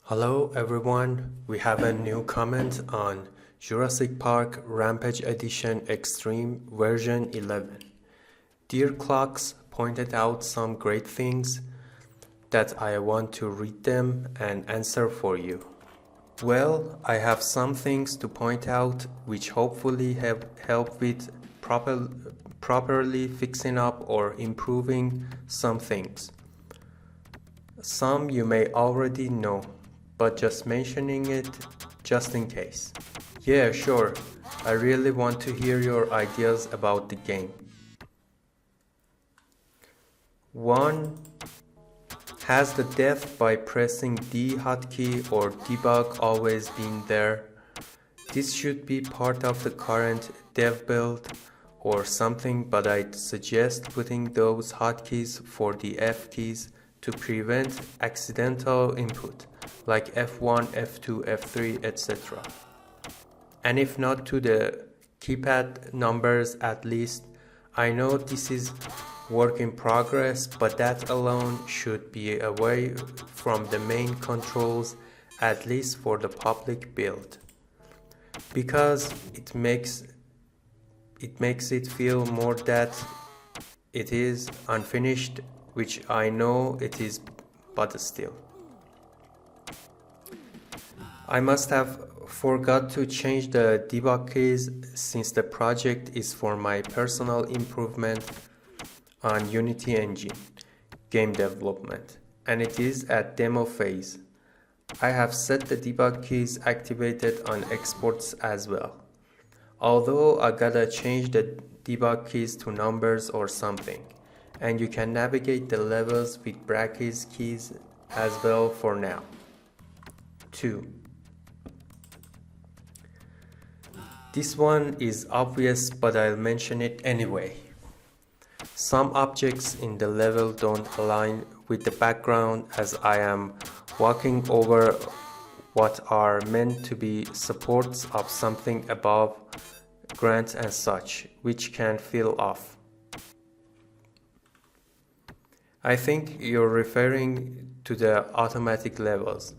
Hello everyone, we have a new comment on Jurassic Park Rampage Edition Extreme version 11. Dear Clocks pointed out some great things that I want to read them and answer for you. Well, I have some things to point out which hopefully have helped with properly fixing up or improving some things. Some you may already know, but just mentioning it just in case. Yeah, sure, I really want to hear your ideas about the game. 1. Has the death by pressing D hotkey or debug always been there? This should be part of the current dev build or something, but I'd suggest putting those hotkeys for the F keys to prevent accidental input like F1, F2, F3, etc. And if not to the keypad numbers at least. I know this is work in progress, but that alone should be away from the main controls, at least for the public build, because it makes it feel more that it is unfinished, which I know it is, but still. I must have forgot to change the debug keys since the project is for my personal improvement on Unity engine game development, and it is at demo phase. I have set the debug keys activated on exports as well, although I gotta change the debug keys to numbers or something, and you can navigate the levels with brackets keys as well for now. 2. This one is obvious, but I'll mention it anyway. Some objects in the level don't align with the background as I am walking over what are meant to be supports of something above ground and such, which can feel off. I think you're referring to the automatic levels.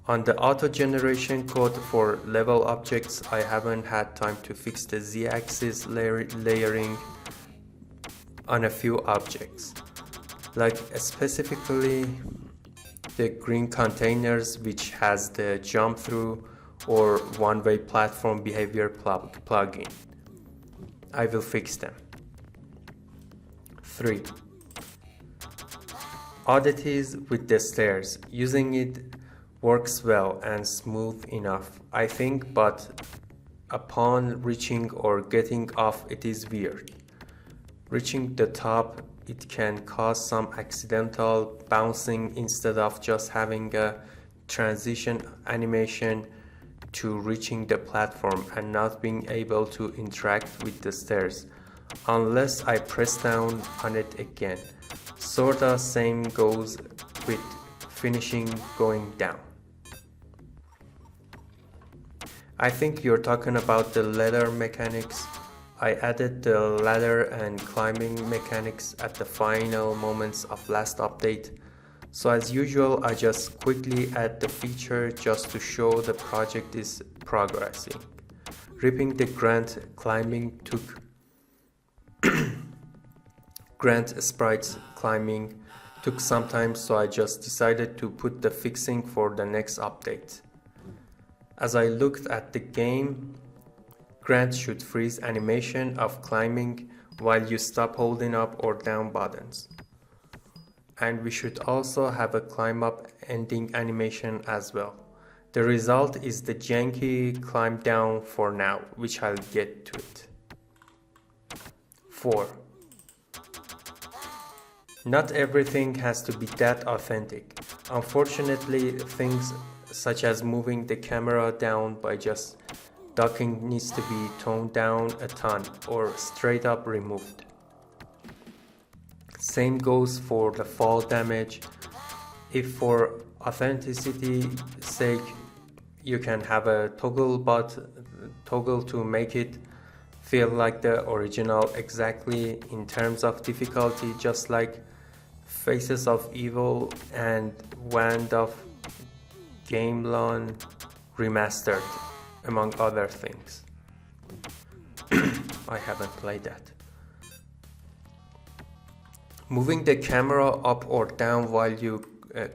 On the auto generation code for level objects, I haven't had time to fix the z-axis layering on a few objects, like specifically the green containers, which has the jump through or one-way platform behavior plugin. I will fix them. 3. Oddities with the stairs. Using it works well and smooth enough, I think, but upon reaching or getting off it is weird. Reaching the top, it can cause some accidental bouncing instead of just having a transition animation to reaching the platform and not being able to interact with the stairs unless I press down on it again. Sorta same goes with finishing going down. I think you're talking about the ladder mechanics. I added the ladder and climbing mechanics at the final moments of last update. So as usual, I just quickly add the feature just to show the project is progressing. Ripping the Grant climbing took Grant sprites climbing took some time, so I just decided to put the fixing for the next update. As I looked at the game, Grant should freeze animation of climbing while you stop holding up or down buttons. And we should also have a climb up ending animation as well. The result is the janky climb down for now, which I'll get to it. 4. Not everything has to be that authentic. Unfortunately, things such as moving the camera down by just docking needs to be toned down a ton or straight up removed. Same goes for the fall damage. If for authenticity sake you can have a toggle to make it feel like the original exactly in terms of difficulty, just like Faces of Evil and Wand of Gamejolt Remastered, among other things. I haven't played that. Moving the camera up or down while you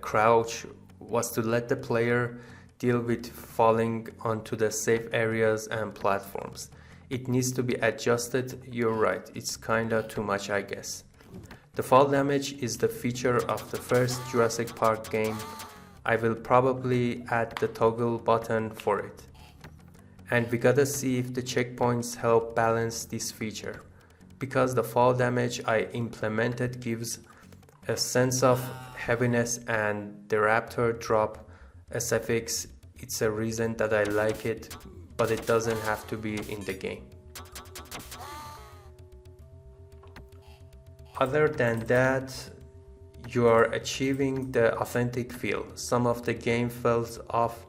crouch was to let the player deal with falling onto the safe areas and platforms. It needs to be adjusted. You're right, it's kinda too much, I guess. The fall damage is the feature of the first Jurassic Park game. I will probably add the toggle button for it. And we gotta see if the checkpoints help balance this feature. Because the fall damage I implemented gives a sense of heaviness and the raptor drop SFX, it's a reason that I like it, but it doesn't have to be in the game. Other than that, you are achieving the authentic feel. Some of the game felt off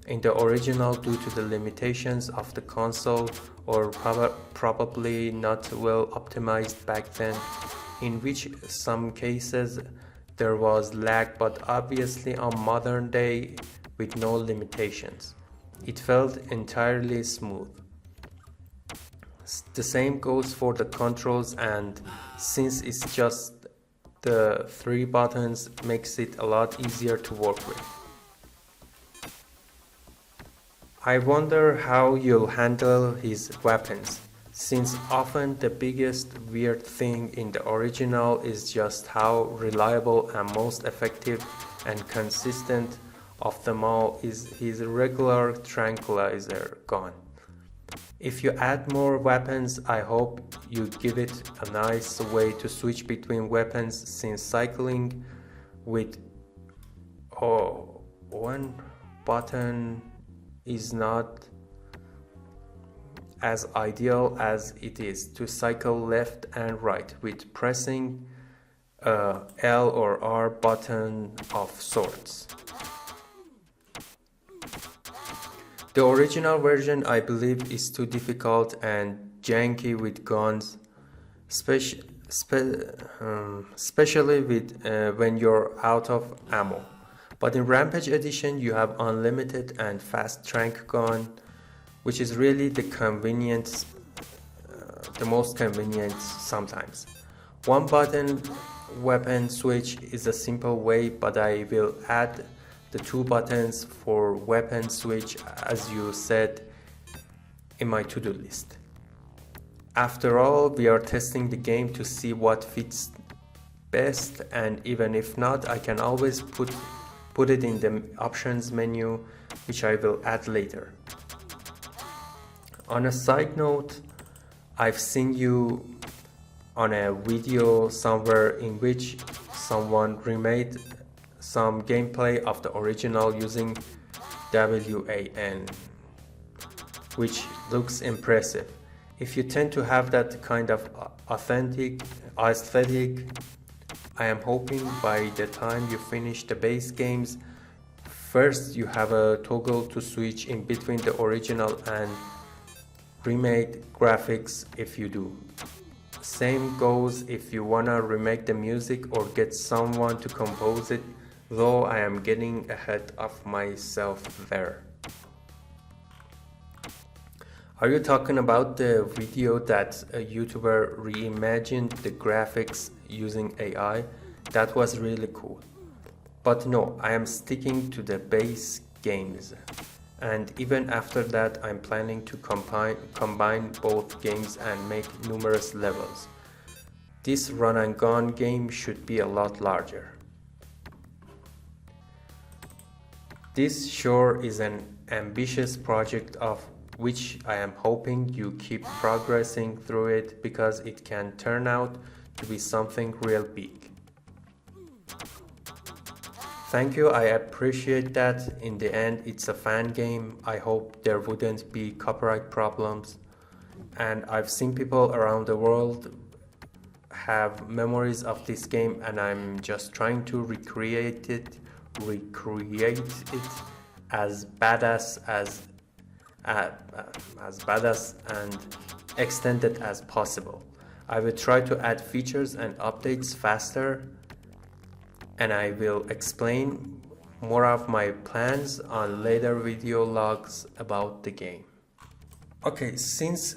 in the original due to the limitations of the console, or probably not well optimized back then, in which some cases there was lag, but obviously on modern day with no limitations, it felt entirely smooth. The same goes for the controls, and since it's just the 3 buttons, makes it a lot easier to work with. I wonder how you'll handle his weapons, since often the biggest weird thing in the original is just how reliable and most effective and consistent of them all is his regular tranquilizer gun. If you add more weapons, I hope you give it a nice way to switch between weapons, since cycling with one button is not as ideal as it is to cycle left and right with pressing a L or R button of sorts. The original version, I believe, is too difficult and janky with guns, especially with when you're out of ammo. But in Rampage Edition, you have unlimited and fast trank gun, which is really the most convenient sometimes. One button weapon switch is a simple way, but I will add the 2 buttons for weapon switch, as you said, in my to-do list. After all, we are testing the game to see what fits best, and even if not, I can always put it in the options menu, which I will add later. On a side note, I've seen you on a video somewhere in which someone remade some gameplay of the original using WAN, which looks impressive. If you tend to have that kind of authentic aesthetic, I am hoping by the time you finish the base games, first you have a toggle to switch in between the original and remade graphics if you do. Same goes if you wanna remake the music or get someone to compose it, though I am getting ahead of myself there. Are you talking about the video that a YouTuber reimagined the graphics using AI? That was really cool. But no, I am sticking to the base games. And even after that, I'm planning to combine both games and make numerous levels. This run and gun game should be a lot larger. This sure is an ambitious project of which I am hoping you keep progressing through it, because it can turn out to be something real big. Thank you, I appreciate that. In the end, it's a fan game. I hope there wouldn't be copyright problems. And I've seen people around the world have memories of this game, and I'm just trying to recreate it as badass and extended as possible. I will try to add features and updates faster, and I will explain more of my plans on later video logs about the game. Okay, since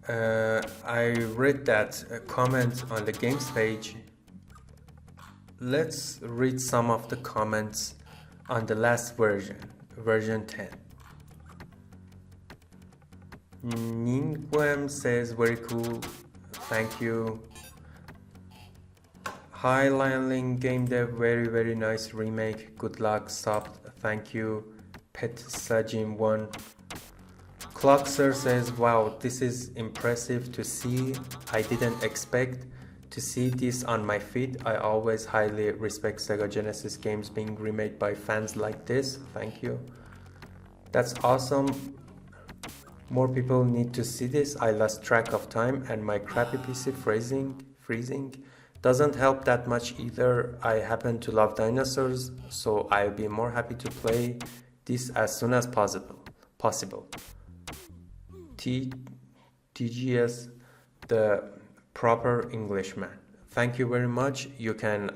I read that comment on the games page, let's read some of the comments on the last version 10. Ningwem says very cool, thank you. Hi Lion Game Dev, very nice remake, good luck, sub, thank you. Pet Sajim 1. Clockser says, wow, this is impressive to see. I didn't expect to see this on my feed. I always highly respect Sega Genesis games being remade by fans like this. Thank you. That's awesome. More people need to see this. I lost track of time and my crappy PC freezing doesn't help that much either. I happen to love dinosaurs, so I'll be more happy to play this as soon as possible. TGS, the proper Englishman. Thank you very much. You can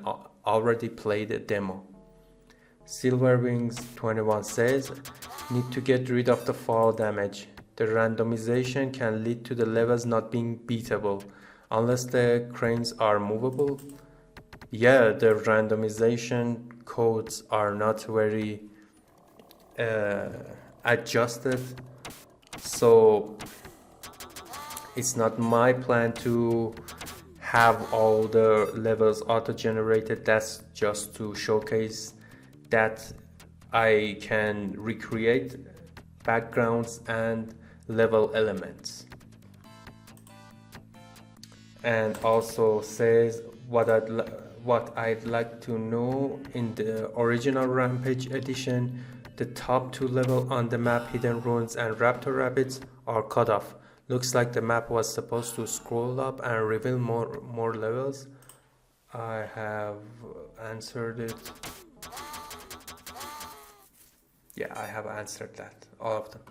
already play the demo. Silverwings 21 says, need to get rid of the fall damage. The randomization can lead to the levels not being beatable unless the cranes are movable. Yeah, the randomization codes are not very adjusted, so it's not my plan to have all the levels auto-generated. That's just to showcase that I can recreate backgrounds and level elements. And also says what I'd like to know, in the original Rampage edition, the top 2 levels on the map, Hidden Ruins and Raptor Rapids, are cut off. Looks like the map was supposed to scroll up and reveal more levels. I have answered it. Yeah, I have answered that, all of them.